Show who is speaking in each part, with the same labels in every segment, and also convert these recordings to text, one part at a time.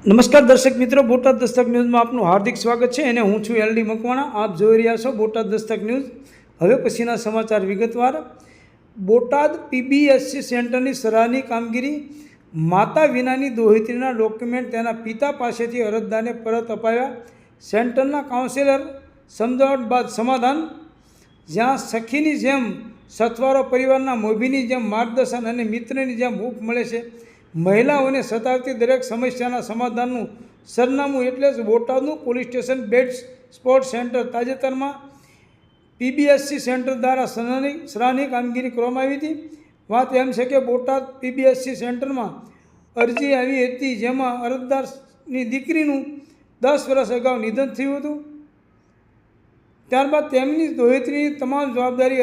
Speaker 1: નમસ્કાર દર્શક મિત્રો, બોટાદ દસ્તક ન્યૂઝમાં આપનું હાર્દિક સ્વાગત છે અને હું છું એલડી મકવાણા. આપ જોઈ રહ્યા છો બોટાદ દસ્તક ન્યૂઝ. હવે પછીના સમાચાર વિગતવાર. બોટાદ પીબીએસસી સેન્ટરની સરાહનીય કામગીરી. માતા વિનાની દોહિત્રીના ડોક્યુમેન્ટ તેના પિતા પાસેથી અરજદારને પરત અપાવ્યા. સેન્ટરના કાઉન્સિલર સમજાવટ બાદ સમાધાન. જ્યાં સખીની જેમ સથવારો પરિવારના મોભીની જેમ માર્ગદર્શન અને મિત્રની જેમ હૂંફ મળે છે, મહિલાઓને સતાવતી દરેક સમસ્યાના સમાધાનનું સરનામું એટલે જ બોટાદનું police station based support centre. તાજેતરમાં પીબીએસસી સેન્ટર દ્વારા સરાહનીય કામગીરી કરવામાં આવી હતી. વાત એમ છે કે બોટાદ પીબીએસસી સેન્ટરમાં અરજી આવી હતી, જેમાં અરજદારની દીકરીનું 10 વર્ષ અગાઉ નિધન થયું હતું. ત્યારબાદ તેમની દોહિત્રીની તમામ જવાબદારી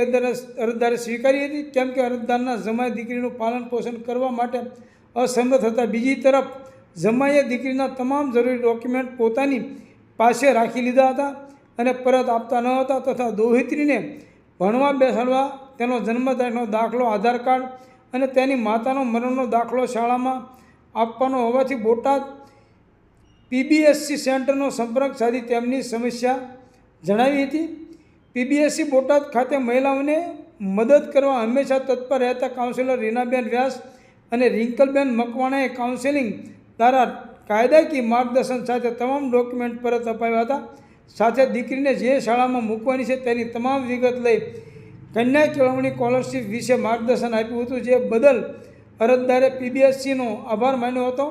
Speaker 1: અરજદારે સ્વીકારી હતી, કેમ કે અરજદારના જમાઈ દીકરીનું પાલન પોષણ કરવા માટે અસમર્થ હતા. બીજી તરફ જમાઈએ દીકરીના તમામ જરૂરી ડોક્યુમેન્ટ પોતાની પાસે રાખી લીધા હતા અને પરત આપતા ન હતા, તથા દોહિત્રીને ભણવા બેસાડવા તેનો જન્મ તારીખનો દાખલો, આધાર કાર્ડ અને તેની માતાનો મરણનો દાખલો શાળામાં આપવાનો હોવાથી બોટાદ પીબીએસસી સેન્ટરનો સંપર્ક સાધી તેમની સમસ્યા જણાવી હતી. પીબીએસસી બોટાદ ખાતે મહિલાઓને મદદ કરવા હંમેશા તત્પર રહેતા કાઉન્સિલર રીનાબેન વ્યાસ અને રિંકલબેન મકવાણાએ કાઉન્સેલિંગ દ્વારા કાયદાકીય માર્ગદર્શન સાથે તમામ ડોક્યુમેન્ટ પરત અપાવ્યા હતા. સાથે દીકરીને જે શાળામાં મૂકવાની છે તેની તમામ વિગત લઈ કન્યા કેળવણી સ્કોલરશીપ વિશે માર્ગદર્શન આપ્યું હતું, જે બદલ અરજદારે પીબીએસસીનો આભાર માન્યો હતો.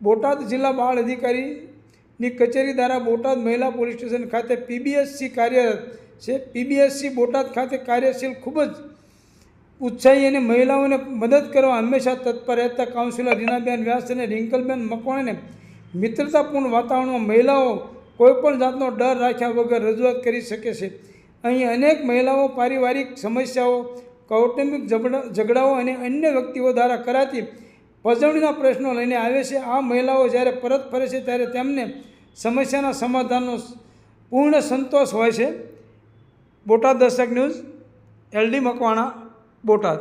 Speaker 1: બોટાદ જિલ્લા બાળ અધિકારીની કચેરી દ્વારા બોટાદ મહિલા પોલીસ સ્ટેશન ખાતે પીબીએસસી કાર્યરત છે. પીબીએસસી બોટાદ ખાતે કાર્યશીલ ખૂબ જ ઉત્સાહી અને મહિલાઓને મદદ કરવા હંમેશા તત્પર રહેતા કાઉન્સિલર રીનાબેન વ્યાસ અને રિંકલબેન મકવાણાને મિત્રતાપૂર્ણ વાતાવરણમાં મહિલાઓ કોઈપણ જાતનો ડર રાખ્યા વગર રજૂઆત કરી શકે છે. અહીં અનેક મહિલાઓ પારિવારિક સમસ્યાઓ, કૌટુંબિક ઝઘડાઓ અને અન્ય વ્યક્તિઓ દ્વારા કરાતી પજવણીના પ્રશ્નો લઈને આવે છે. આ મહિલાઓ જ્યારે પરત ફરે છે ત્યારે તેમને સમસ્યાના સમાધાનનો પૂર્ણ સંતોષ હોય છે. Botad Dastak news, LD Makwana, Botad.